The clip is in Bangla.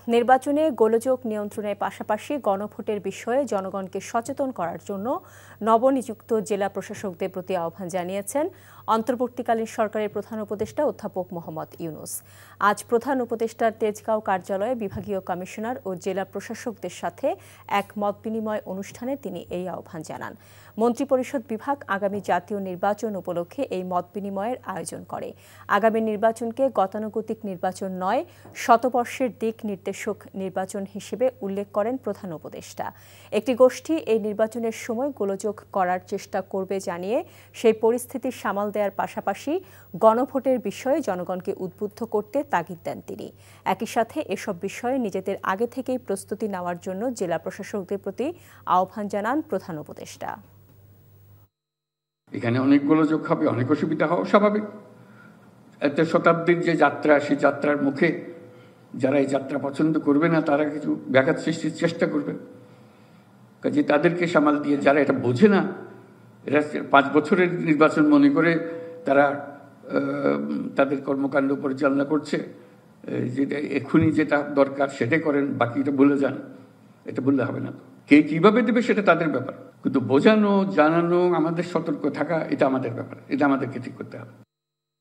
নির্বাচনে গোলযোগ নিয়ন্ত্রণের পাশাপাশি গণভোটের বিষয়ে জনগণকে সচেতন করার জন্য নবনিযুক্ত জেলা প্রশাসকদের প্রতি আহ্বান জানিয়েছেন অন্তর্বর্তীকালীন সরকারের প্রধান উপদেষ্টা অধ্যাপক মোহাম্মদ ইউনূস। আজ প্রধান উপদেষ্টার তেজগাঁও কার্যালয়ে বিভাগীয় কমিশনার ও জেলা প্রশাসকদের সাথে এক মতবিনিময় অনুষ্ঠানে তিনি এই আহ্বান জানান। মন্ত্রিপরিষদ বিভাগ আগামী জাতীয় নির্বাচন উপলক্ষে এই মতবিনিময়ের আয়োজন করে। আগামী নির্বাচনকে গতানুগতিক নির্বাচন নয়, শতবর্ষের দিক নির্দেশক নির্বাচন হিসেবে উল্লেখ করেন প্রধান উপদেষ্টা। একটি গোষ্ঠী এই নির্বাচনের সময় গোলযোগ করার চেষ্টা করবে জানিয়ে সেই পরিস্থিতি সামাল দেওয়ার পাশাপাশি গণভোটের বিষয়ে জনগণকে উদ্বুদ্ধ করতে তাগিদ দেন তিনি। একই সাথে এসব বিষয়ে নিজেদের আগে থেকেই প্রস্তুতি নেওয়ার জন্য জেলা প্রশাসকদের প্রতি আহ্বান জানান প্রধান উপদেষ্টা। এখানে অনেক গোলযোগ হবে, অনেক অসুবিধা হওয়া স্বাভাবিক। এত শতাব্দীর যে যাত্রা, সেই যাত্রার মুখে যারা এই যাত্রা পছন্দ করবে না তারা কিছু ব্যাঘাত সৃষ্টির চেষ্টা করবে। কাজে তাদেরকে সামাল দিয়ে, যারা এটা বোঝে না, এরা 5 বছরের নির্বাচন মনে করে তারা তাদের কর্মকাণ্ড পরিচালনা করছে, যেটা এক্ষুনি যেটা দরকার সেটাই করেন, বাকিটা ভুলে যান। এটা বললে হবে না। কে কিভাবে দেবে সেটা তাদের ব্যাপার, কিন্তু বোঝানো, জানানো, আমাদের সতর্ক থাকা, এটা আমাদের ব্যাপার, এটা আমাদেরকে ঠিক করতে হবে।